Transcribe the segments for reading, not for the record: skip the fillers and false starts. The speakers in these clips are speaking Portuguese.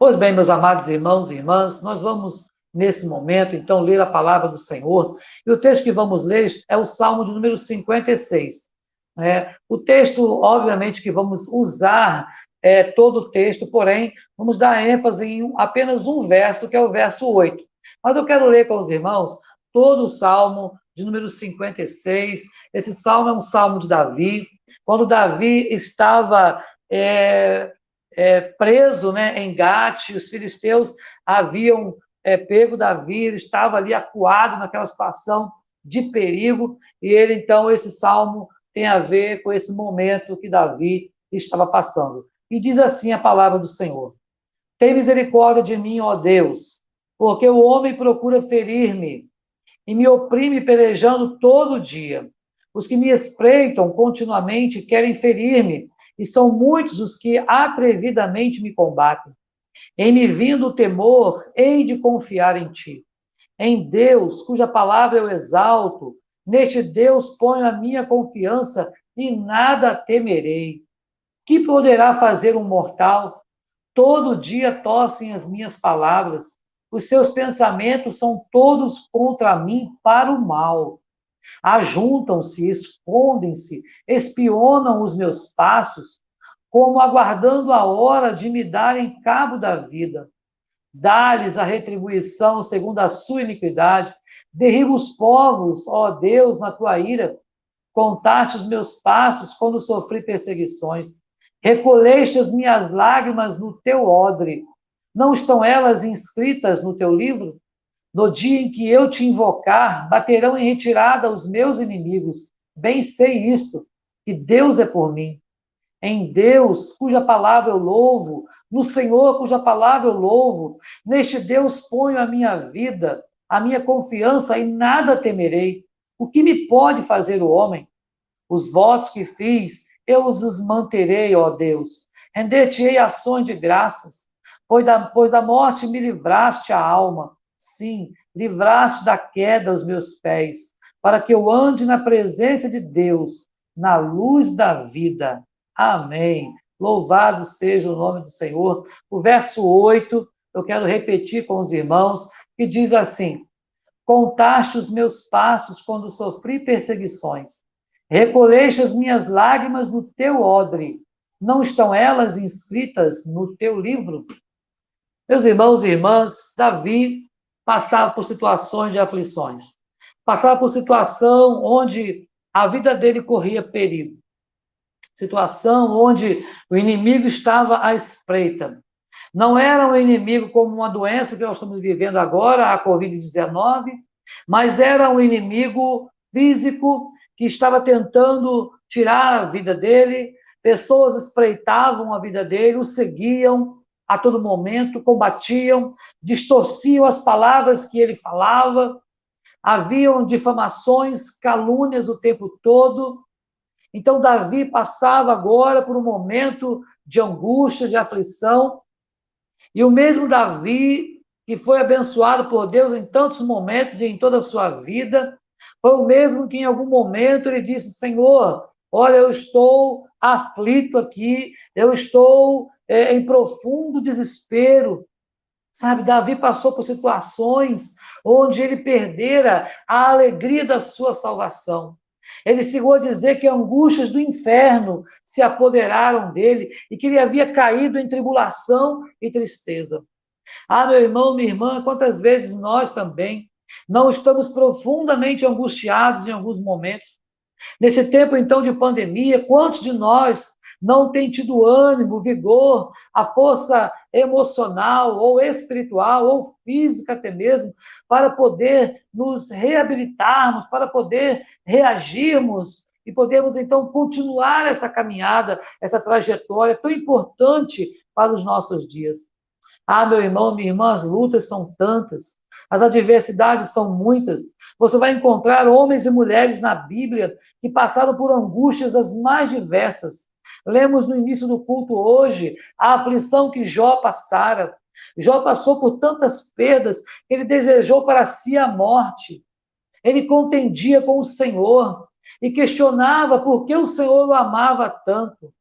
Pois bem, meus amados irmãos e irmãs, nós vamos, nesse momento, então, ler a palavra do Senhor. E o texto que vamos ler é o Salmo de número 56. O texto, obviamente, que vamos usar todo o texto, porém, vamos dar ênfase em apenas um verso, que é o verso 8. Mas eu quero ler com os irmãos todo o Salmo de número 56. Esse salmo é um salmo de Davi. Quando Davi estava preso, né, em Gate, os filisteus haviam pego Davi, ele estava ali acuado naquela situação de perigo, e ele, então, esse salmo tem a ver com esse momento que Davi estava passando. E diz assim a palavra do Senhor: Tem misericórdia de mim, ó Deus, porque o homem procura ferir-me e me oprime pelejando todo dia. Os que me espreitam continuamente querem ferir-me, e são muitos os que atrevidamente me combatem. Em me vindo o temor, hei de confiar em ti. Em Deus, cuja palavra eu exalto, neste Deus ponho a minha confiança e nada temerei. Que poderá fazer um mortal? Todo dia torcem as minhas palavras. Os seus pensamentos são todos contra mim para o mal. Ajuntam-se, escondem-se, espionam os meus passos, como aguardando a hora de me darem cabo da vida. Dá-lhes a retribuição segundo a sua iniquidade. Derriba os povos, ó Deus, na tua ira. Contaste os meus passos quando sofri perseguições. Recolheste as minhas lágrimas no teu odre. Não estão elas inscritas no teu livro? No dia em que eu te invocar, baterão em retirada os meus inimigos. Bem sei isto, que Deus é por mim. Em Deus, cuja palavra eu louvo, no Senhor, cuja palavra eu louvo, neste Deus ponho a minha vida, a minha confiança, e nada temerei. O que me pode fazer o homem? Os votos que fiz, eu os manterei, ó Deus. Render-te-ei ações de graças, pois da morte me livraste a alma. Sim, livraste da queda os meus pés, para que eu ande na presença de Deus, na luz da vida. Amém. Louvado seja o nome do Senhor. O verso 8, eu quero repetir com os irmãos, que diz assim: Contaste os meus passos quando sofri perseguições. Recolheste as minhas lágrimas no teu odre. Não estão elas inscritas no teu livro? Meus irmãos e irmãs, Davi passava por situações de aflições. Passava por situação onde a vida dele corria perigo. Situação onde o inimigo estava à espreita. Não era um inimigo como uma doença que nós estamos vivendo agora, a Covid-19, mas era um inimigo físico que estava tentando tirar a vida dele. Pessoas espreitavam a vida dele, o seguiam a todo momento, combatiam, distorciam as palavras que ele falava. Haviam difamações, calúnias o tempo todo. Então, Davi passava agora por um momento de angústia, de aflição, e o mesmo Davi, que foi abençoado por Deus em tantos momentos e em toda a sua vida, foi o mesmo que em algum momento ele disse: Senhor, olha, eu estou aflito aqui, eu estou em profundo desespero. Sabe, Davi passou por situações onde ele perdera a alegria da sua salvação. Ele chegou a dizer que angústias do inferno se apoderaram dele e que ele havia caído em tribulação e tristeza. Ah, meu irmão, minha irmã, quantas vezes nós também não estamos profundamente angustiados em alguns momentos. Nesse tempo, então, de pandemia, quantos de nós não tem tido ânimo, vigor, a força emocional, ou espiritual, ou física até mesmo, para poder nos reabilitarmos, para poder reagirmos e podermos, então, continuar essa caminhada, essa trajetória tão importante para os nossos dias. Ah, meu irmão, minha irmã, as lutas são tantas, as adversidades são muitas. Você vai encontrar homens e mulheres na Bíblia que passaram por angústias as mais diversas. Lemos no início do culto hoje a aflição que Jó passara. Jó passou por tantas perdas que ele desejou para si a morte. Ele contendia com o Senhor e questionava por que o Senhor o amava tanto.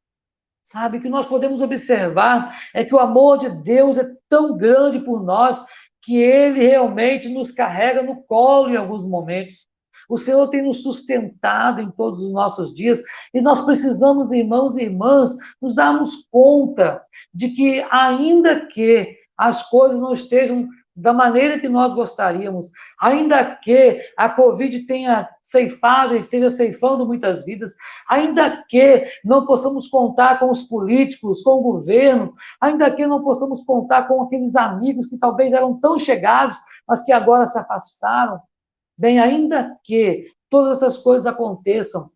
Sabe, o que nós podemos observar é que o amor de Deus é tão grande por nós que Ele realmente nos carrega no colo em alguns momentos. O Senhor tem nos sustentado em todos os nossos dias e nós precisamos, irmãos e irmãs, nos darmos conta de que, ainda que as coisas não estejam da maneira que nós gostaríamos, ainda que a Covid tenha ceifado e esteja ceifando muitas vidas, ainda que não possamos contar com os políticos, com o governo, ainda que não possamos contar com aqueles amigos que talvez eram tão chegados, mas que agora se afastaram, bem, ainda que todas essas coisas aconteçam,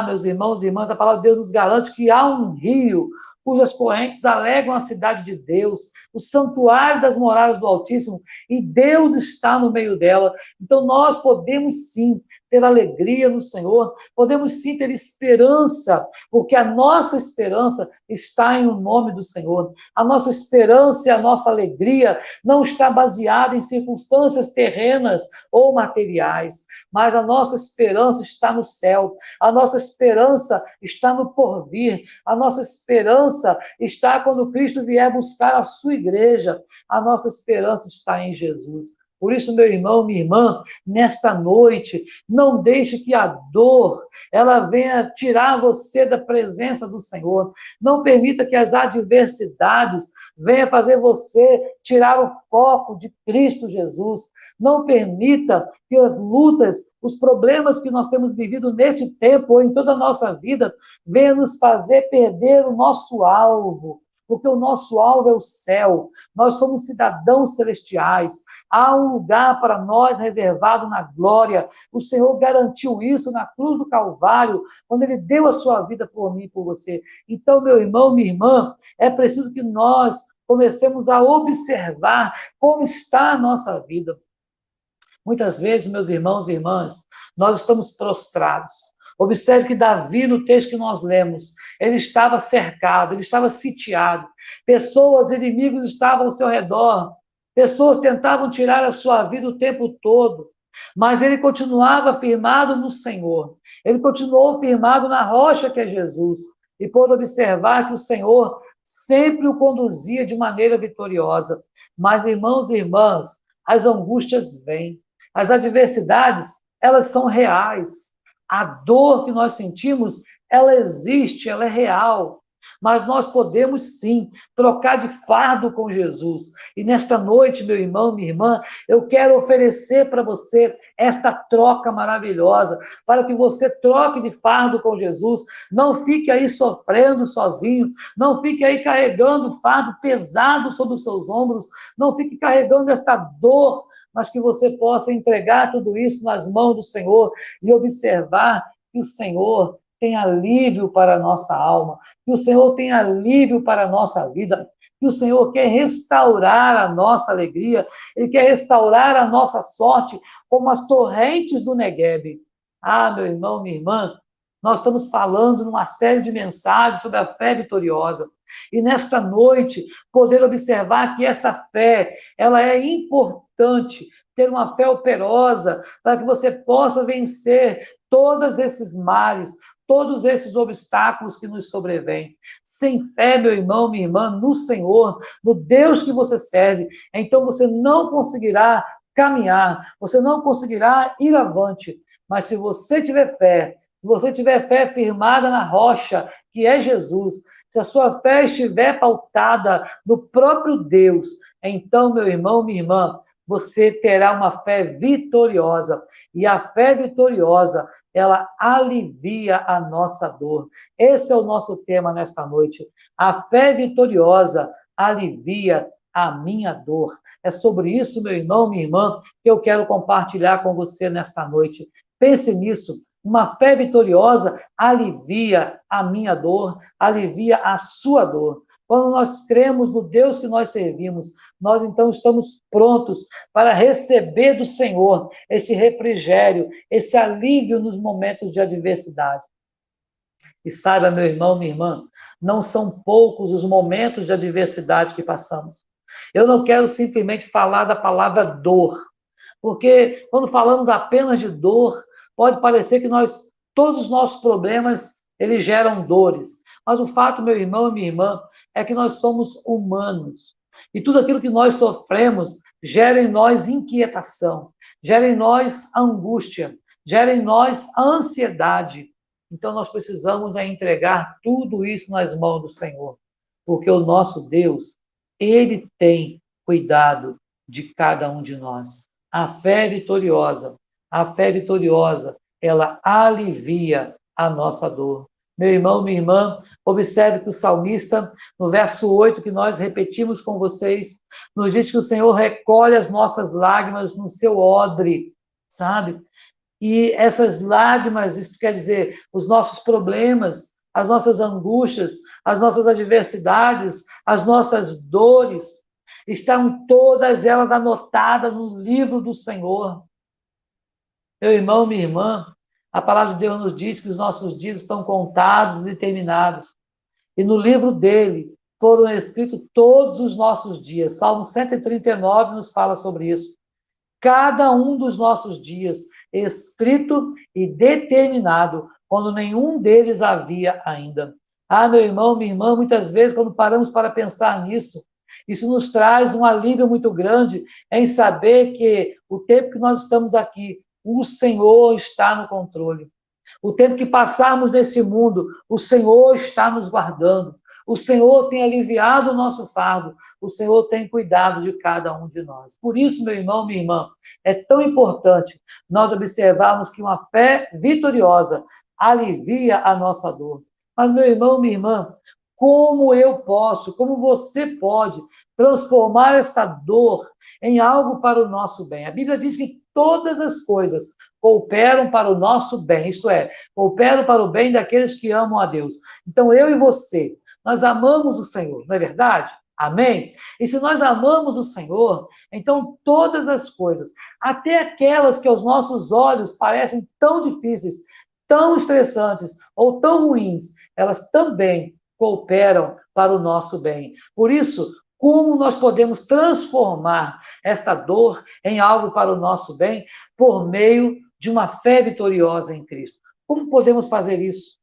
meus irmãos e irmãs, a palavra de Deus nos garante que há um rio cujas correntes alegram a cidade de Deus, o santuário das moradas do Altíssimo, e Deus está no meio dela. Então nós podemos sim ter alegria no Senhor, podemos sim ter esperança, porque a nossa esperança está em o nome do Senhor. A nossa esperança e a nossa alegria não está baseada em circunstâncias terrenas ou materiais, mas a nossa esperança está no céu, a nossa esperança está no porvir, a nossa esperança está quando Cristo vier buscar a sua igreja, a nossa esperança está em Jesus. Por isso, meu irmão, minha irmã, nesta noite, não deixe que a dor, ela venha tirar você da presença do Senhor. Não permita que as adversidades venham fazer você tirar o foco de Cristo Jesus. Não permita que as lutas, os problemas que nós temos vivido neste tempo ou em toda a nossa vida, venham nos fazer perder o nosso alvo. Porque o nosso alvo é o céu, nós somos cidadãos celestiais, há um lugar para nós reservado na glória, o Senhor garantiu isso na cruz do Calvário, quando Ele deu a sua vida por mim e por você. Então, meu irmão, minha irmã, é preciso que nós comecemos a observar como está a nossa vida. Muitas vezes, meus irmãos e irmãs, nós estamos prostrados. Observe que Davi, no texto que nós lemos, ele estava cercado, ele estava sitiado. Pessoas, inimigos estavam ao seu redor. Pessoas tentavam tirar a sua vida o tempo todo. Mas ele continuava firmado no Senhor. Ele continuou firmado na rocha que é Jesus. E pôde observar que o Senhor sempre o conduzia de maneira vitoriosa. Mas, irmãos e irmãs, as angústias vêm. As adversidades, elas são reais. A dor que nós sentimos, ela existe, ela é real. Mas nós podemos sim trocar de fardo com Jesus. E nesta noite, meu irmão, minha irmã, eu quero oferecer para você esta troca maravilhosa, para que você troque de fardo com Jesus. Não fique aí sofrendo sozinho, não fique aí carregando fardo pesado sobre os seus ombros, não fique carregando esta dor, mas que você possa entregar tudo isso nas mãos do Senhor e observar que o Senhor tem alívio para a nossa alma, que o Senhor tem alívio para a nossa vida, que o Senhor quer restaurar a nossa alegria, Ele quer restaurar a nossa sorte, como as torrentes do Neguebe. Meu irmão, minha irmã, nós estamos falando numa série de mensagens sobre a fé vitoriosa. E nesta noite, poder observar que esta fé, ela é importante, ter uma fé operosa, para que você possa vencer todos esses males, todos esses obstáculos que nos sobrevêm. Sem fé, meu irmão, minha irmã, no Senhor, no Deus que você serve, então você não conseguirá caminhar, você não conseguirá ir avante. Mas se você tiver fé, se você tiver fé firmada na rocha, que é Jesus, se a sua fé estiver pautada no próprio Deus, então, meu irmão, minha irmã, você terá uma fé vitoriosa. E a fé vitoriosa, ela alivia a nossa dor. Esse é o nosso tema nesta noite. A fé vitoriosa alivia a minha dor. É sobre isso, meu irmão, minha irmã, que eu quero compartilhar com você nesta noite. Pense nisso. Uma fé vitoriosa alivia a minha dor, alivia a sua dor. Quando nós cremos no Deus que nós servimos, nós então estamos prontos para receber do Senhor esse refrigério, esse alívio nos momentos de adversidade. E saiba, meu irmão, minha irmã, não são poucos os momentos de adversidade que passamos. Eu não quero simplesmente falar da palavra dor, porque quando falamos apenas de dor, pode parecer que todos os nossos problemas, eles geram dores. Mas o fato, meu irmão e minha irmã, é que nós somos humanos. E tudo aquilo que nós sofremos gera em nós inquietação, gera em nós angústia, gera em nós ansiedade. Então nós precisamos entregar tudo isso nas mãos do Senhor, porque o nosso Deus, ele tem cuidado de cada um de nós. A fé vitoriosa, ela alivia a nossa dor. Meu irmão, minha irmã, observe que o salmista, no verso 8, que nós repetimos com vocês, nos diz que o Senhor recolhe as nossas lágrimas no seu odre, sabe? E essas lágrimas, isso quer dizer, os nossos problemas, as nossas angústias, as nossas adversidades, as nossas dores, estão todas elas anotadas no livro do Senhor. Meu irmão, minha irmã, a palavra de Deus nos diz que os nossos dias estão contados e determinados. E no livro dele foram escritos todos os nossos dias. Salmo 139 nos fala sobre isso. Cada um dos nossos dias escrito e determinado, quando nenhum deles havia ainda. Ah, meu irmão, minha irmã, muitas vezes, quando paramos para pensar nisso, isso nos traz um alívio muito grande em saber que o tempo que nós estamos aqui, o Senhor está no controle. O tempo que passarmos nesse mundo, o Senhor está nos guardando. O Senhor tem aliviado o nosso fardo. O Senhor tem cuidado de cada um de nós. Por isso, meu irmão, minha irmã, é tão importante nós observarmos que uma fé vitoriosa alivia a nossa dor. Mas, meu irmão, minha irmã, como eu posso, como você pode transformar esta dor em algo para o nosso bem? A Bíblia diz que todas as coisas cooperam para o nosso bem, isto é, cooperam para o bem daqueles que amam a Deus. Então, eu e você, nós amamos o Senhor, não é verdade? Amém? E se nós amamos o Senhor, então todas as coisas, até aquelas que aos nossos olhos parecem tão difíceis, tão estressantes ou tão ruins, elas também cooperam para o nosso bem. Por isso, como nós podemos transformar esta dor em algo para o nosso bem? Por meio de uma fé vitoriosa em Cristo. Como podemos fazer isso?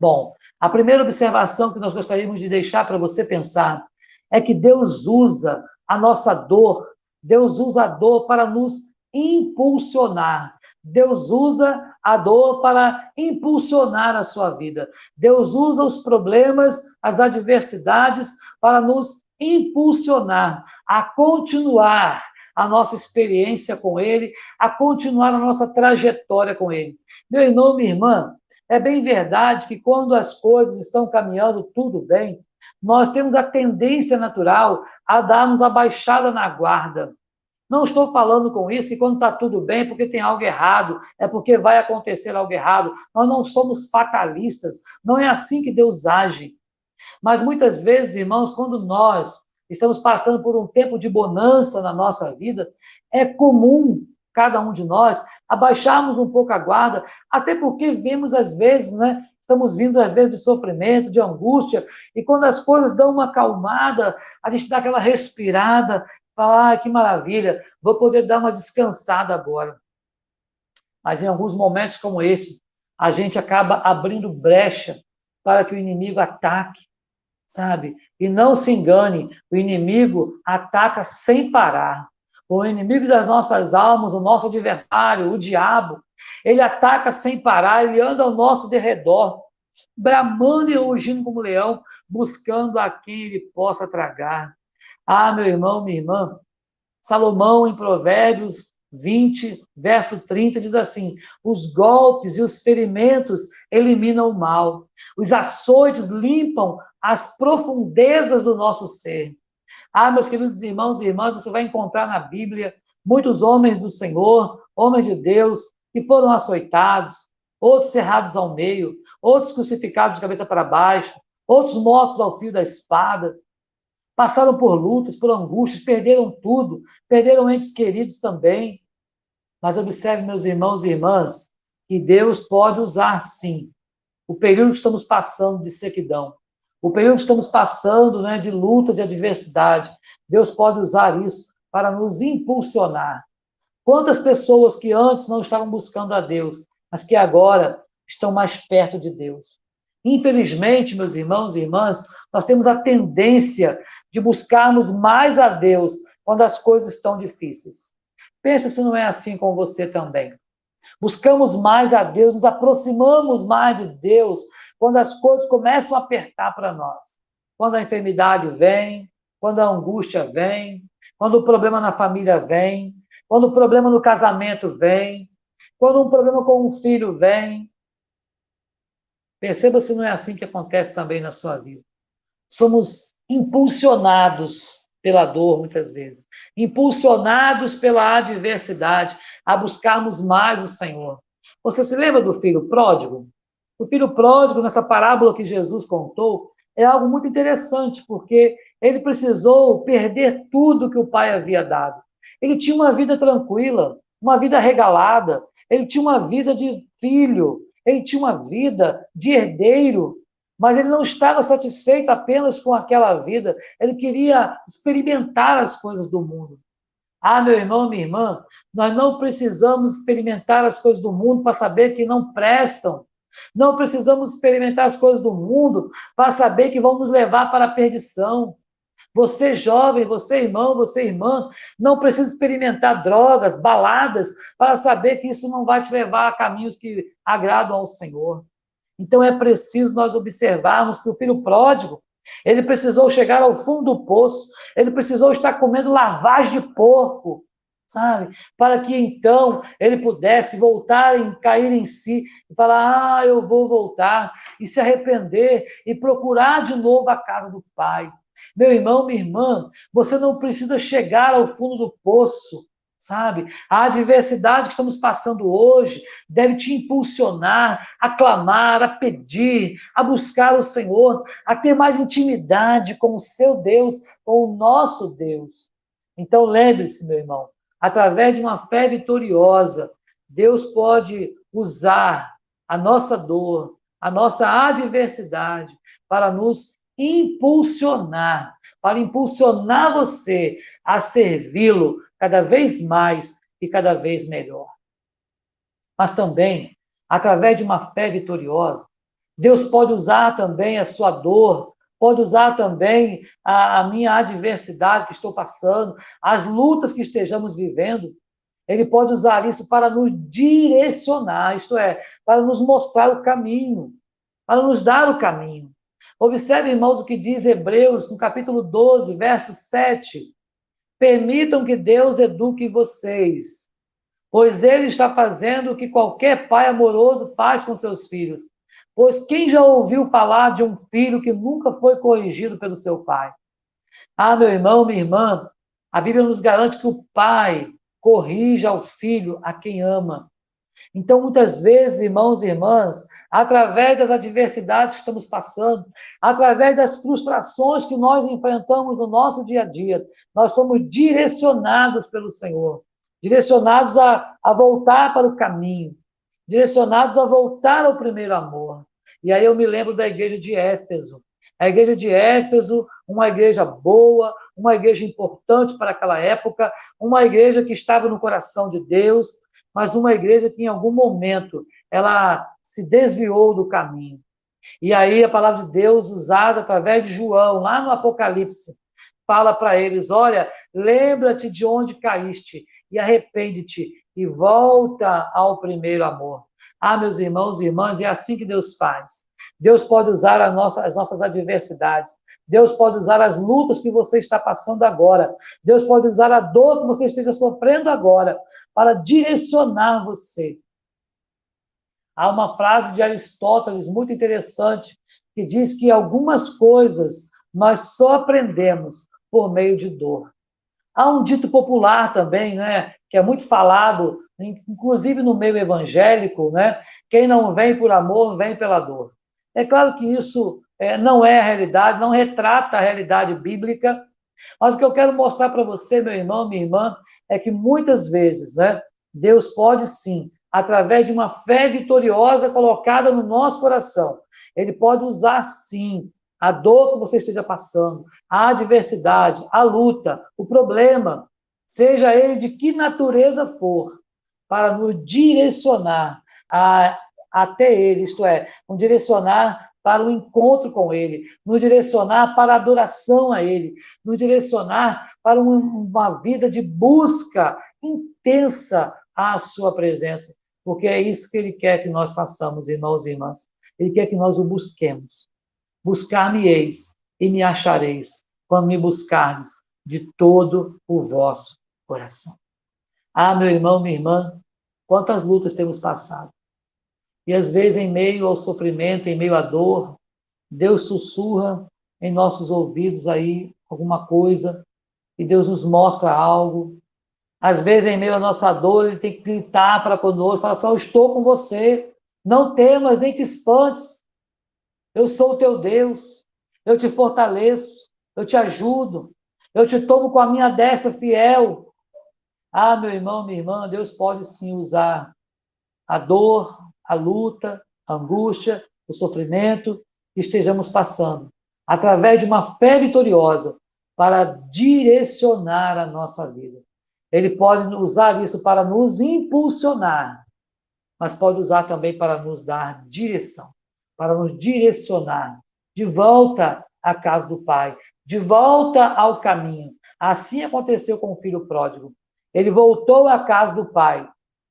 Bom, a primeira observação que nós gostaríamos de deixar para você pensar é que Deus usa a nossa dor, Deus usa a dor para nos impulsionar. Deus usa a dor para impulsionar a sua vida. Deus usa os problemas, as adversidades para nos impulsionar a continuar a nossa experiência com Ele, a continuar a nossa trajetória com Ele. Meu irmão, minha irmã, é bem verdade que quando as coisas estão caminhando tudo bem, nós temos a tendência natural a darmos a baixada na guarda. Não estou falando com isso que quando está tudo bem é porque tem algo errado, é porque vai acontecer algo errado. Nós não somos fatalistas, não é assim que Deus age. Mas muitas vezes, irmãos, quando nós estamos passando por um tempo de bonança na nossa vida, é comum cada um de nós abaixarmos um pouco a guarda, até porque vemos às vezes, né? Estamos vindo às vezes de sofrimento, de angústia, e quando as coisas dão uma acalmada, a gente dá aquela respirada, fala, ah, que maravilha, vou poder dar uma descansada agora. Mas em alguns momentos como esse, a gente acaba abrindo brecha para que o inimigo ataque, sabe? E não se engane, o inimigo ataca sem parar. O inimigo das nossas almas, o nosso adversário, o diabo, ele ataca sem parar, ele anda ao nosso derredor, bramando e rugindo como leão, buscando a quem ele possa tragar. Ah, meu irmão, minha irmã, Salomão, em Provérbios 20, verso 30, diz assim: os golpes e os ferimentos eliminam o mal, os açoites limpam as profundezas do nosso ser. Ah, meus queridos irmãos e irmãs, você vai encontrar na Bíblia muitos homens do Senhor, homens de Deus, que foram açoitados, outros cerrados ao meio, outros crucificados de cabeça para baixo, outros mortos ao fio da espada. Passaram por lutas, por angústias, perderam tudo, perderam entes queridos também. Mas observe, meus irmãos e irmãs, que Deus pode usar, sim, o período que estamos passando de sequidão, o período que estamos passando, né, de luta, de adversidade. Deus pode usar isso para nos impulsionar. Quantas pessoas que antes não estavam buscando a Deus, mas que agora estão mais perto de Deus. Infelizmente, meus irmãos e irmãs, nós temos a tendência de buscarmos mais a Deus quando as coisas estão difíceis. Pensa se não é assim com você também. Buscamos mais a Deus, nos aproximamos mais de Deus quando as coisas começam a apertar para nós. Quando a enfermidade vem, quando a angústia vem, quando o problema na família vem, quando o problema no casamento vem, quando um problema com um filho vem. Perceba se não é assim que acontece também na sua vida. Somos impulsionados pela dor, muitas vezes, impulsionados pela adversidade, a buscarmos mais o Senhor. Você se lembra do filho pródigo? O filho pródigo, nessa parábola que Jesus contou, é algo muito interessante, porque ele precisou perder tudo que o pai havia dado. Ele tinha uma vida tranquila, uma vida regalada, ele tinha uma vida de filho, ele tinha uma vida de herdeiro, mas ele não estava satisfeito apenas com aquela vida, ele queria experimentar as coisas do mundo. Ah, meu irmão, minha irmã, nós não precisamos experimentar as coisas do mundo para saber que não prestam. Não precisamos experimentar as coisas do mundo para saber que vão nos levar para a perdição. Você jovem, você irmão, você irmã, não precisa experimentar drogas, baladas, para saber que isso não vai te levar a caminhos que agradam ao Senhor. Então é preciso nós observarmos que o filho pródigo, ele precisou chegar ao fundo do poço, ele precisou estar comendo lavagem de porco, sabe? Para que então ele pudesse voltar e cair em si e falar: ah, eu vou voltar, e se arrepender e procurar de novo a casa do Pai. Meu irmão, minha irmã, você não precisa chegar ao fundo do poço, sabe? A adversidade que estamos passando hoje deve te impulsionar a clamar, a pedir, a buscar o Senhor, a ter mais intimidade com o seu Deus, com o nosso Deus. Então lembre-se, meu irmão, através de uma fé vitoriosa, Deus pode usar a nossa dor, a nossa adversidade para nos impulsionar, para impulsionar você a servi-lo cada vez mais e cada vez melhor. Mas também, através de uma fé vitoriosa, Deus pode usar também a sua dor, pode usar também a minha adversidade que estou passando, as lutas que estejamos vivendo. Ele pode usar isso para nos direcionar, isto é, para nos mostrar o caminho, para nos dar o caminho. Observe, irmãos, o que diz Hebreus, no capítulo 12, verso 7. Permitam que Deus eduque vocês, pois Ele está fazendo o que qualquer pai amoroso faz com seus filhos. Pois quem já ouviu falar de um filho que nunca foi corrigido pelo seu pai? Ah, meu irmão, minha irmã, a Bíblia nos garante que o pai corrige ao filho a quem ama. Então, muitas vezes, irmãos e irmãs, através das adversidades que estamos passando, através das frustrações que nós enfrentamos no nosso dia a dia, nós somos direcionados pelo Senhor, direcionados a voltar para o caminho, direcionados a voltar ao primeiro amor. E aí eu me lembro da igreja de Éfeso. A igreja de Éfeso, uma igreja boa, uma igreja importante para aquela época, uma igreja que estava no coração de Deus, mas uma igreja que em algum momento ela se desviou do caminho. E aí a palavra de Deus, usada através de João, lá no Apocalipse, fala para eles: olha, lembra-te de onde caíste e arrepende-te e volta ao primeiro amor. Ah, meus irmãos e irmãs, é assim que Deus faz. Deus pode usar as nossas adversidades. Deus pode usar as lutas que você está passando agora. Deus pode usar a dor que você esteja sofrendo agora para direcionar você. Há uma frase de Aristóteles muito interessante que diz que algumas coisas nós só aprendemos por meio de dor. Há um dito popular também, né, que é muito falado, inclusive no meio evangélico, né? Quem não vem por amor, vem pela dor. É claro que isso não é a realidade, não retrata a realidade bíblica, mas o que eu quero mostrar para você, meu irmão, minha irmã, é que muitas vezes, né, Deus pode sim, através de uma fé vitoriosa colocada no nosso coração, Ele pode usar sim a dor que você esteja passando, a adversidade, a luta, o problema, seja ele de que natureza for, para nos direcionar até Ele, isto é, nos direcionar para o encontro com Ele, nos direcionar para a adoração a Ele, nos direcionar para uma vida de busca intensa à Sua presença, porque é isso que Ele quer que nós façamos, irmãos e irmãs. Ele quer que nós o busquemos. Buscar-me-eis e me achareis, quando me buscardes de todo o vosso coração. Ah, meu irmão, minha irmã, quantas lutas temos passado. E às vezes, em meio ao sofrimento, em meio à dor, Deus sussurra em nossos ouvidos aí alguma coisa, e Deus nos mostra algo. Às vezes, em meio à nossa dor, Ele tem que gritar para conosco, falar assim, eu estou com você, não temas, nem te espantes, eu sou o teu Deus, eu te fortaleço, eu te ajudo, eu te tomo com a minha destra fiel. Ah, meu irmão, minha irmã, Deus pode sim usar a dor, a luta, a angústia, o sofrimento que estejamos passando, através de uma fé vitoriosa, para direcionar a nossa vida. Ele pode usar isso para nos impulsionar, mas pode usar também para nos dar direção, para nos direcionar de volta à casa do Pai, de volta ao caminho. Assim aconteceu com o filho pródigo. Ele voltou à casa do Pai.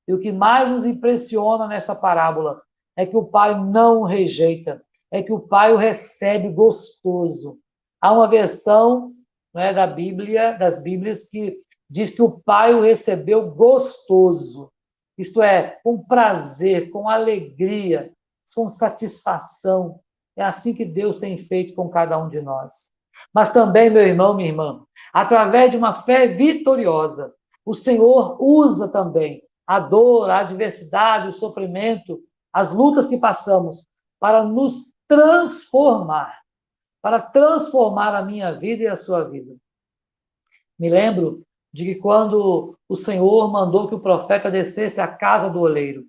E o que mais nos impressiona nesta parábola é que o Pai não o rejeita, é que o Pai o recebe gostoso. Há uma versão, né, da Bíblia, das Bíblias, que diz que o Pai o recebeu gostoso. Isto é, com prazer, com alegria, com satisfação. É assim que Deus tem feito com cada um de nós. Mas também, meu irmão, minha irmã, através de uma fé vitoriosa, o Senhor usa também a dor, a adversidade, o sofrimento, as lutas que passamos, para nos transformar, para transformar a minha vida e a sua vida. Me lembro de que quando o Senhor mandou que o profeta descesse à casa do oleiro,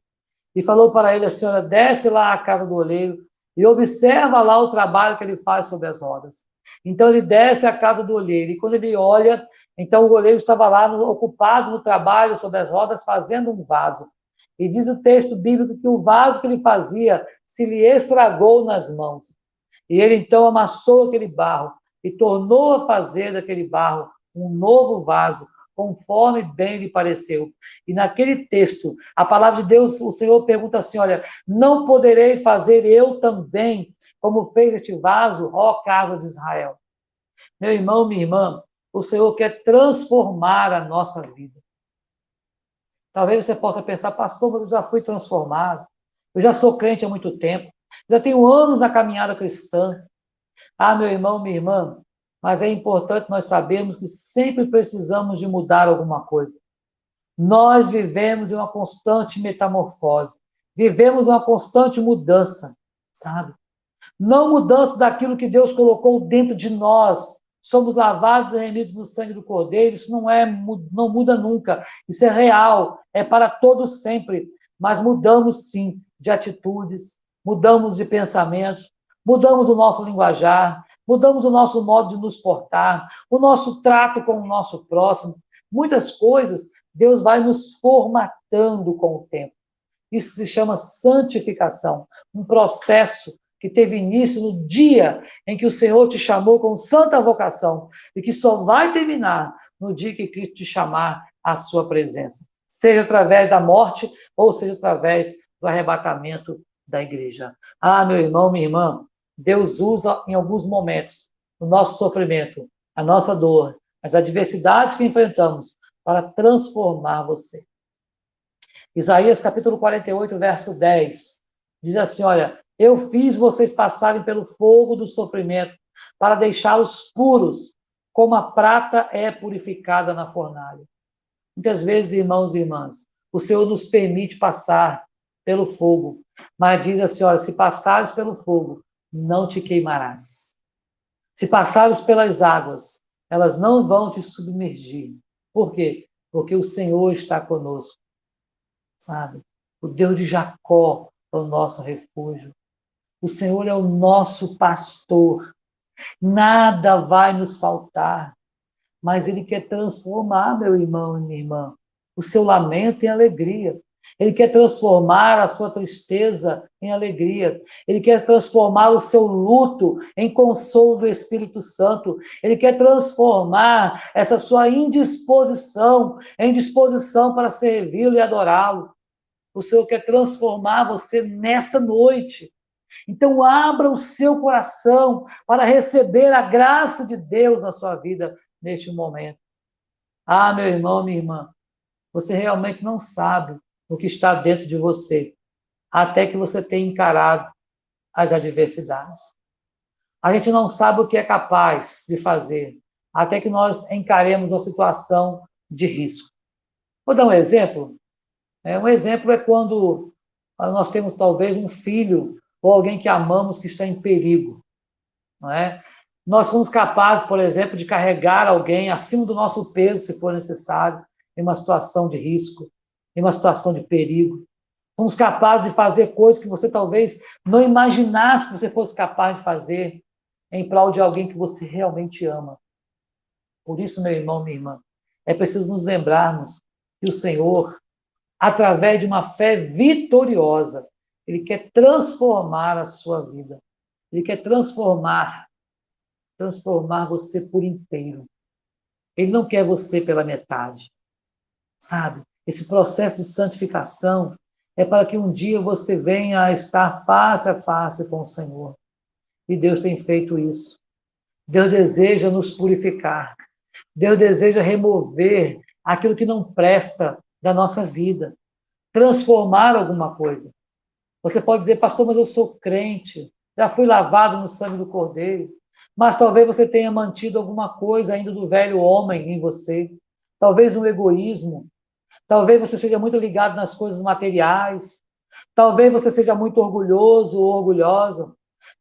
e falou para ele, a senhora, desce lá à casa do oleiro e observa lá o trabalho que ele faz sobre as rodas. Então ele desce à casa do oleiro, e quando ele olha, então o oleiro estava lá ocupado no trabalho sobre as rodas, fazendo um vaso. E diz o texto bíblico que o vaso que ele fazia se lhe estragou nas mãos. E ele então amassou aquele barro e tornou a fazer daquele barro um novo vaso, conforme bem lhe pareceu. E naquele texto, a palavra de Deus, o Senhor pergunta assim, olha, não poderei fazer eu também, como fez este vaso, ó casa de Israel? Meu irmão, minha irmã, o Senhor quer transformar a nossa vida. Talvez você possa pensar, pastor, mas eu já fui transformado, eu já sou crente há muito tempo, já tenho anos na caminhada cristã. Ah, meu irmão, minha irmã, mas é importante nós sabermos que sempre precisamos de mudar alguma coisa. Nós vivemos em uma constante metamorfose, vivemos uma constante mudança, sabe? Não mudança daquilo que Deus colocou dentro de nós. Somos lavados e remidos no sangue do Cordeiro, isso não muda nunca, isso é real, é para todos sempre, mas mudamos sim de atitudes, mudamos de pensamentos, mudamos o nosso linguajar, mudamos o nosso modo de nos portar, o nosso trato com o nosso próximo, muitas coisas Deus vai nos formatando com o tempo. Isso se chama santificação, um processo que teve início no dia em que o Senhor te chamou com santa vocação e que só vai terminar no dia que Cristo te chamar à sua presença, seja através da morte ou seja através do arrebatamento da igreja. Ah, meu irmão, minha irmã, Deus usa em alguns momentos o nosso sofrimento, a nossa dor, as adversidades que enfrentamos para transformar você. Isaías capítulo 48, verso 10, diz assim, olha, eu fiz vocês passarem pelo fogo do sofrimento para deixá-los puros, como a prata é purificada na fornalha. Muitas vezes, irmãos e irmãs, o Senhor nos permite passar pelo fogo, mas diz assim, olha, se passares pelo fogo, não te queimarás. Se passares pelas águas, elas não vão te submergir. Por quê? Porque o Senhor está conosco, sabe? O Deus de Jacó é o nosso refúgio. O Senhor é o nosso pastor. Nada vai nos faltar. Mas Ele quer transformar, meu irmão e minha irmã, o seu lamento em alegria. Ele quer transformar a sua tristeza em alegria. Ele quer transformar o seu luto em consolo do Espírito Santo. Ele quer transformar essa sua indisposição em disposição para servi-lo e adorá-lo. O Senhor quer transformar você nesta noite. Então, abra o seu coração para receber a graça de Deus na sua vida neste momento. Ah, meu irmão, minha irmã, você realmente não sabe o que está dentro de você, até que você tenha encarado as adversidades. A gente não sabe o que é capaz de fazer, até que nós encaremos uma situação de risco. Vou dar um exemplo. Um exemplo é quando nós temos talvez um filho ou alguém que amamos que está em perigo, não é? Nós somos capazes, por exemplo, de carregar alguém acima do nosso peso, se for necessário, em uma situação de risco, em uma situação de perigo. Somos capazes de fazer coisas que você talvez não imaginasse que você fosse capaz de fazer em prol de alguém que você realmente ama. Por isso, meu irmão, minha irmã, é preciso nos lembrarmos que o Senhor, através de uma fé vitoriosa, Ele quer transformar a sua vida. Ele quer transformar você por inteiro. Ele não quer você pela metade. Sabe? Esse processo de santificação é para que um dia você venha a estar face a face com o Senhor. E Deus tem feito isso. Deus deseja nos purificar. Deus deseja remover aquilo que não presta da nossa vida. Transformar alguma coisa. Você pode dizer, pastor, mas eu sou crente. Já fui lavado no sangue do Cordeiro. Mas talvez você tenha mantido alguma coisa ainda do velho homem em você. Talvez um egoísmo. Talvez você seja muito ligado nas coisas materiais. Talvez você seja muito orgulhoso ou orgulhosa.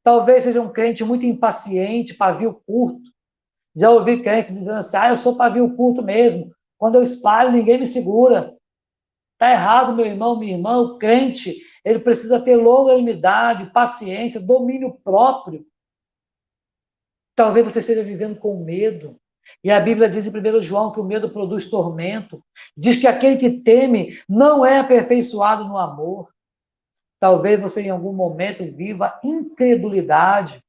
Talvez seja um crente muito impaciente, pavio curto. Já ouvi crentes dizendo assim, eu sou pavio curto mesmo. Quando eu espalho, ninguém me segura. Está errado, meu irmão, minha irmã. O crente, ele precisa ter longanimidade, paciência, domínio próprio. Talvez você esteja vivendo com medo. E a Bíblia diz em 1 João que o medo produz tormento. Diz que aquele que teme não é aperfeiçoado no amor. Talvez você em algum momento viva incredulidade.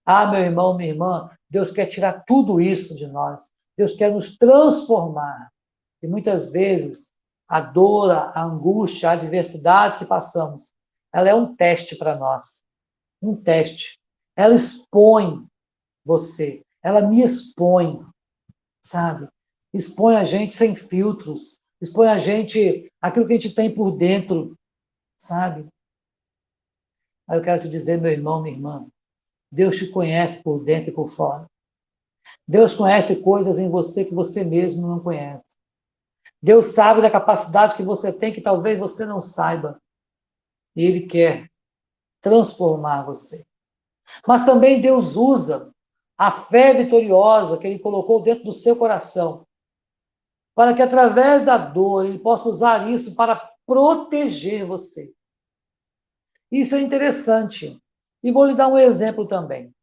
Ah, meu irmão, minha irmã, Deus quer tirar tudo isso de nós. Deus quer nos transformar. E muitas vezes a dor, a angústia, a adversidade que passamos, ela é um teste para nós. Um teste. Ela expõe você. Ela me expõe, sabe? Expõe a gente sem filtros. Expõe a gente aquilo que a gente tem por dentro, sabe? Aí eu quero te dizer, meu irmão, minha irmã, Deus te conhece por dentro e por fora. Deus conhece coisas em você que você mesmo não conhece. Deus sabe da capacidade que você tem que talvez você não saiba. E Ele quer transformar você. Mas também Deus usa a fé vitoriosa que Ele colocou dentro do seu coração, para que através da dor Ele possa usar isso para proteger você. Isso é interessante. E vou lhe dar um exemplo também.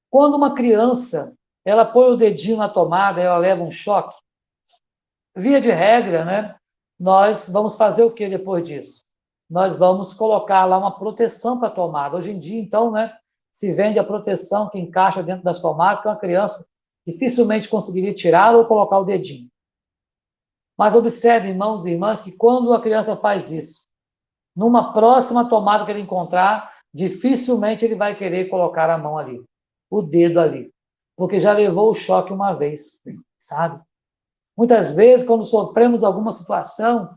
Quando uma criança, ela põe o dedinho na tomada, ela leva um choque, via de regra, né? Nós vamos fazer o que depois disso? Nós vamos colocar lá uma proteção para a tomada. Hoje em dia, então, né, se vende a proteção que encaixa dentro das tomadas, que uma criança dificilmente conseguiria tirar ou colocar o dedinho. Mas observe, irmãos e irmãs, que quando a criança faz isso, numa próxima tomada que ele encontrar, dificilmente ele vai querer colocar a mão ali, o dedo ali, porque já levou o choque uma vez, sabe? Muitas vezes, quando sofremos alguma situação,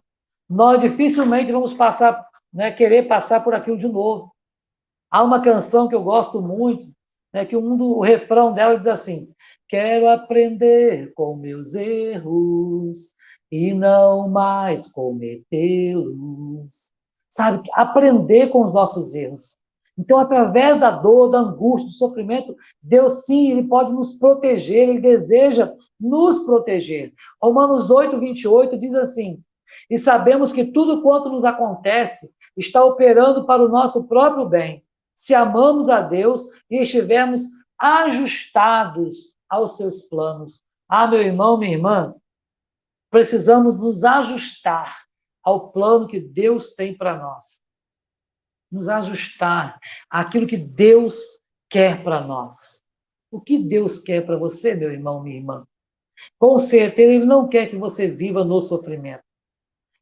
nós dificilmente vamos passar, né, querer passar por aquilo de novo. Há uma canção que eu gosto muito, né, que o refrão dela diz assim: quero aprender com meus erros e não mais cometê-los. Sabe, aprender com os nossos erros. Então, através da dor, da angústia, do sofrimento, Deus sim, Ele pode nos proteger, Ele deseja nos proteger. Romanos 8, 28 diz assim: e sabemos que tudo quanto nos acontece está operando para o nosso próprio bem, se amamos a Deus e estivermos ajustados aos seus planos. Ah, meu irmão, minha irmã, precisamos nos ajustar ao plano que Deus tem para nós. Nos ajustar àquilo que Deus quer para nós. O que Deus quer para você, meu irmão, minha irmã? Com certeza, Ele não quer que você viva no sofrimento.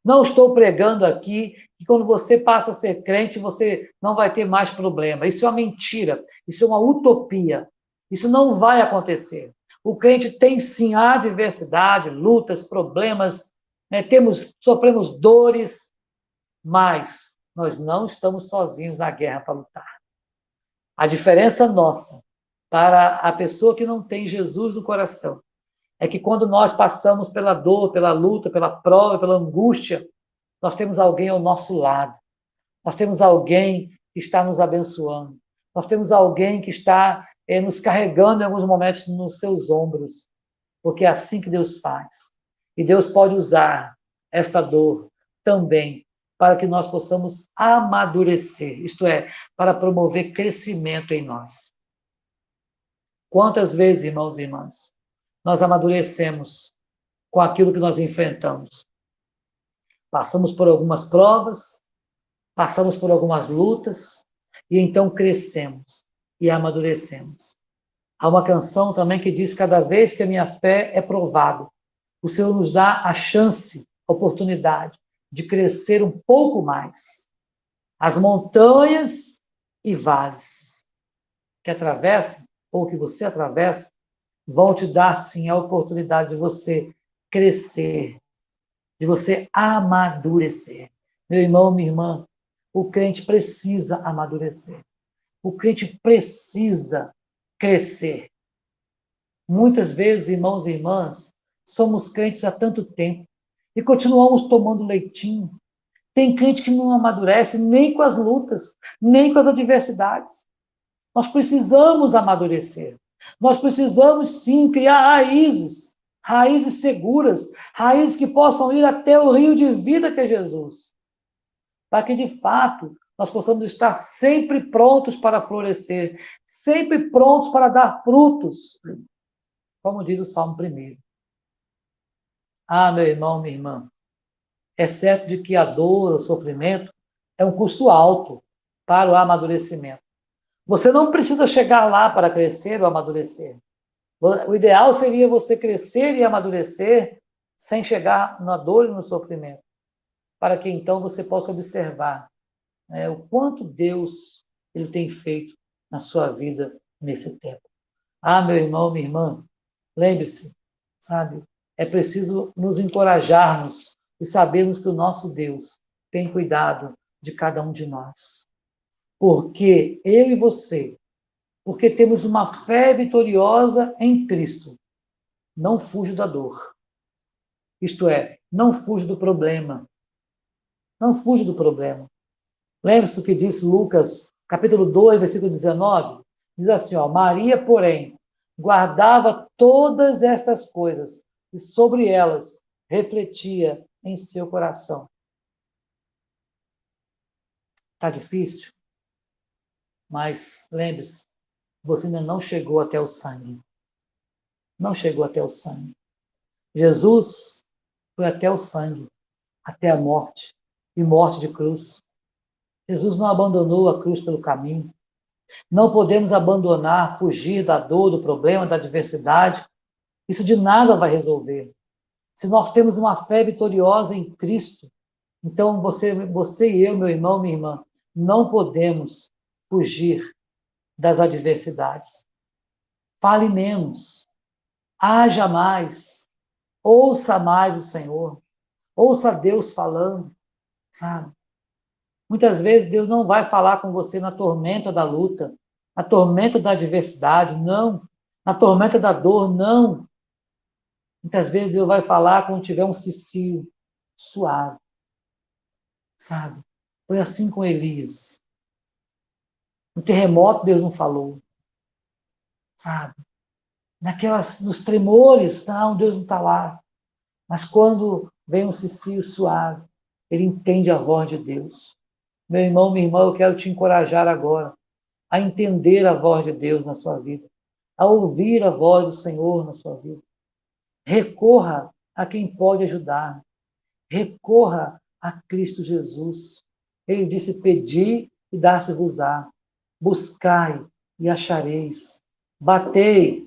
Não estou pregando aqui que quando você passa a ser crente, você não vai ter mais problema. Isso é uma mentira, isso é uma utopia. Isso não vai acontecer. O crente tem sim adversidade, lutas, problemas, né? Sofremos dores, mas nós não estamos sozinhos na guerra para lutar. A diferença nossa para a pessoa que não tem Jesus no coração é que quando nós passamos pela dor, pela luta, pela prova, pela angústia, nós temos alguém ao nosso lado. Nós temos alguém que está nos abençoando. Nós temos alguém que está nos carregando em alguns momentos nos seus ombros. Porque é assim que Deus faz. E Deus pode usar esta dor também para que nós possamos amadurecer, isto é, para promover crescimento em nós. Quantas vezes, irmãos e irmãs, nós amadurecemos com aquilo que nós enfrentamos? Passamos por algumas provas, passamos por algumas lutas, e então crescemos e amadurecemos. Há uma canção também que diz: cada vez que a minha fé é provada, o Senhor nos dá a chance, a oportunidade de crescer um pouco mais. As montanhas e vales que atravessam, ou que você atravessa, vão te dar, sim, a oportunidade de você crescer, de você amadurecer. Meu irmão, minha irmã, o crente precisa amadurecer. O crente precisa crescer. Muitas vezes, irmãos e irmãs, somos crentes há tanto tempo e continuamos tomando leitinho. Tem crente que não amadurece nem com as lutas, nem com as adversidades. Nós precisamos amadurecer. Nós precisamos, sim, criar raízes, raízes seguras, raízes que possam ir até o rio de vida que é Jesus. Para que, de fato, nós possamos estar sempre prontos para florescer, sempre prontos para dar frutos, como diz o Salmo 1. Ah, meu irmão, minha irmã, é certo de que a dor, o sofrimento, é um custo alto para o amadurecimento. Você não precisa chegar lá para crescer ou amadurecer. O ideal seria você crescer e amadurecer sem chegar na dor e no sofrimento, para que então você possa observar, né, o quanto Deus ele tem feito na sua vida nesse tempo. Ah, meu irmão, minha irmã, lembre-se, sabe, é preciso nos encorajarmos e sabermos que o nosso Deus tem cuidado de cada um de nós. Porque eu e você, porque temos uma fé vitoriosa em Cristo, não fujo da dor. Isto é, não fujo do problema. Não fujo do problema. Lembre-se o que disse Lucas, capítulo 2, versículo 19? Diz assim, ó: Maria, porém, guardava todas estas coisas e sobre elas refletia em seu coração. Está difícil? Mas lembre-se, você ainda não chegou até o sangue. Não chegou até o sangue. Jesus foi até o sangue, até a morte, e morte de cruz. Jesus não abandonou a cruz pelo caminho. Não podemos abandonar, fugir da dor, do problema, da adversidade. Isso de nada vai resolver. Se nós temos uma fé vitoriosa em Cristo, então você e eu, meu irmão, minha irmã, não podemos fugir das adversidades. Fale menos, haja mais, ouça mais o Senhor, ouça Deus falando, sabe? Muitas vezes Deus não vai falar com você na tormenta da luta, na tormenta da adversidade, não. Na tormenta da dor, não. Muitas vezes Deus vai falar quando tiver um cicio suave, sabe? Foi assim com Elias. No terremoto Deus não falou, sabe? Nos tremores, não, Deus não está lá. Mas quando vem um cicio suave, ele entende a voz de Deus. Meu irmão, minha irmã, eu quero te encorajar agora a entender a voz de Deus na sua vida, a ouvir a voz do Senhor na sua vida. Recorra a quem pode ajudar. Recorra a Cristo Jesus. Ele disse: pedi e dar-se-vos-á, buscai e achareis, batei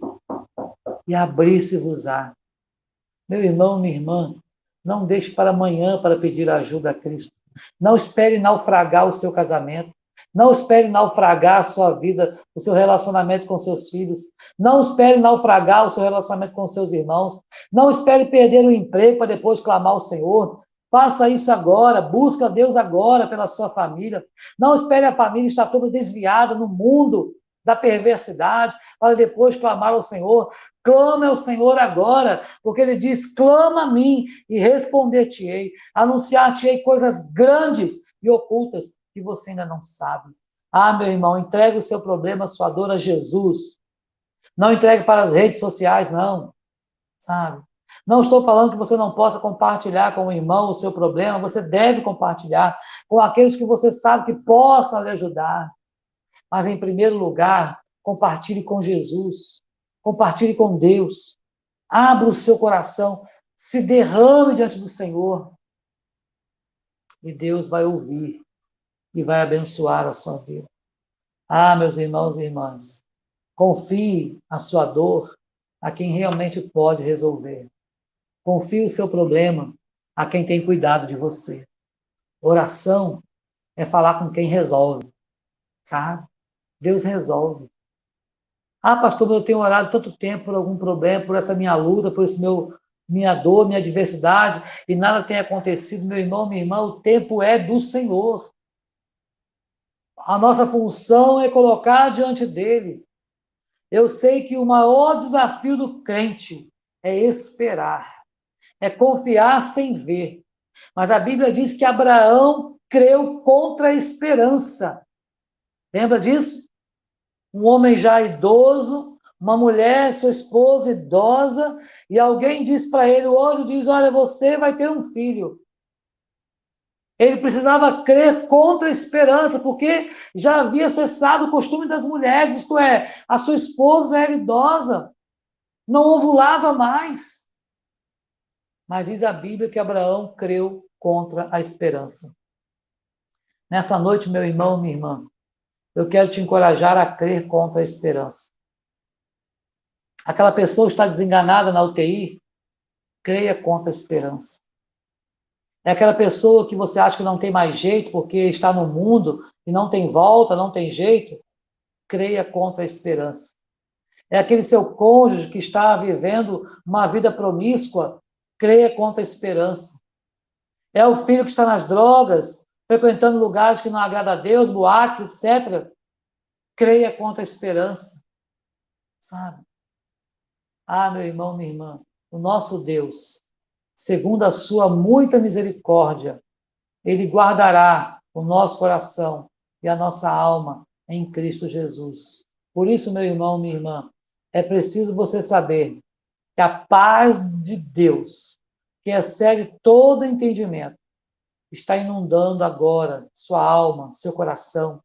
e abrir-se-vos-á. Meu irmão, minha irmã, não deixe para amanhã para pedir ajuda a Cristo. Não espere naufragar o seu casamento. Não espere naufragar a sua vida, o seu relacionamento com seus filhos. Não espere naufragar o seu relacionamento com seus irmãos. Não espere perder o emprego para depois clamar ao Senhor. Faça isso agora, busca Deus agora pela sua família. Não espere a família estar toda desviada no mundo da perversidade para depois clamar ao Senhor. Clame ao Senhor agora, porque ele diz: clama a mim e responder-te-ei, anunciar-te-ei coisas grandes e ocultas que você ainda não sabe. Ah, meu irmão, entregue o seu problema, a sua dor a Jesus. Não entregue para as redes sociais, não, sabe? Não estou falando que você não possa compartilhar com o irmão o seu problema, você deve compartilhar com aqueles que você sabe que possam lhe ajudar. Mas, em primeiro lugar, compartilhe com Jesus, compartilhe com Deus, abra o seu coração, se derrame diante do Senhor, e Deus vai ouvir e vai abençoar a sua vida. Ah, meus irmãos e irmãs, confie a sua dor a quem realmente pode resolver. Confie o seu problema a quem tem cuidado de você. Oração é falar com quem resolve, sabe? Deus resolve. Ah, pastor, eu tenho orado tanto tempo por algum problema, por essa minha luta, por esse minha dor, minha adversidade, e nada tem acontecido. Meu irmão, minha irmã, o tempo é do Senhor. A nossa função é colocar diante dele. Eu sei que o maior desafio do crente é esperar, é confiar sem ver. Mas a Bíblia diz que Abraão creu contra a esperança. Lembra disso? Um homem já idoso, uma mulher, sua esposa idosa, e alguém diz para ele, o anjo diz: olha, você vai ter um filho. Ele precisava crer contra a esperança, porque já havia cessado o costume das mulheres, isto é, a sua esposa era idosa, não ovulava mais. Mas diz a Bíblia que Abraão creu contra a esperança. Nessa noite, meu irmão, minha irmã, eu quero te encorajar a crer contra a esperança. Aquela pessoa que está desenganada na UTI, creia contra a esperança. É aquela pessoa que você acha que não tem mais jeito porque está no mundo e não tem volta, não tem jeito, creia contra a esperança. É aquele seu cônjuge que está vivendo uma vida promíscua, creia contra a esperança. É o filho que está nas drogas, frequentando lugares que não agradam a Deus, boates, etc. Creia contra a esperança. Sabe? Ah, meu irmão, minha irmã, o nosso Deus, segundo a sua muita misericórdia, ele guardará o nosso coração e a nossa alma em Cristo Jesus. Por isso, meu irmão, minha irmã, é preciso você saber que a paz de Deus, que excede todo entendimento, está inundando agora sua alma, seu coração.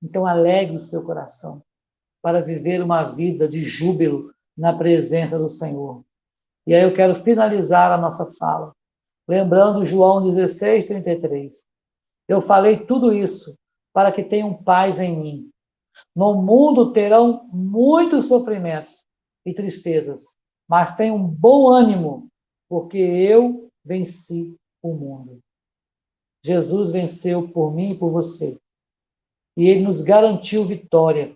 Então, alegre o seu coração para viver uma vida de júbilo na presença do Senhor. E aí eu quero finalizar a nossa fala, lembrando João 16:33. Eu falei tudo isso para que tenham paz em mim. No mundo terão muitos sofrimentos e tristezas, mas tenham bom ânimo, porque eu venci o mundo. Jesus venceu por mim e por você. E ele nos garantiu vitória.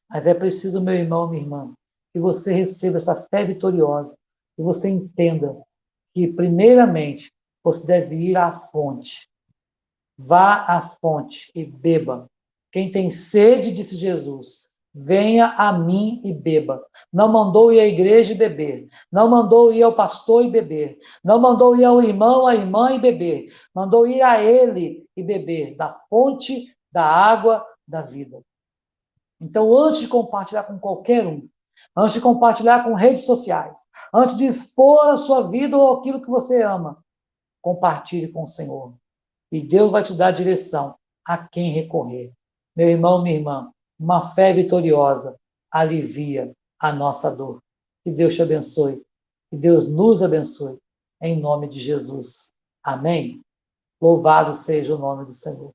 Mas é preciso, meu irmão, minha irmã, que você receba essa fé vitoriosa, que você entenda que, primeiramente, você deve ir à fonte. Vá à fonte e beba. Quem tem sede, disse Jesus, venha a mim e beba. Não mandou ir à igreja e beber. Não mandou ir ao pastor e beber. Não mandou ir ao irmão, à irmã e beber. Mandou ir a ele e beber da fonte da água da vida. Então, antes de compartilhar com qualquer um, antes de compartilhar com redes sociais, antes de expor a sua vida ou aquilo que você ama, compartilhe com o Senhor. E Deus vai te dar direção a quem recorrer. Meu irmão, minha irmã, uma fé vitoriosa alivia a nossa dor. Que Deus te abençoe. Que Deus nos abençoe. Em nome de Jesus. Amém? Louvado seja o nome do Senhor.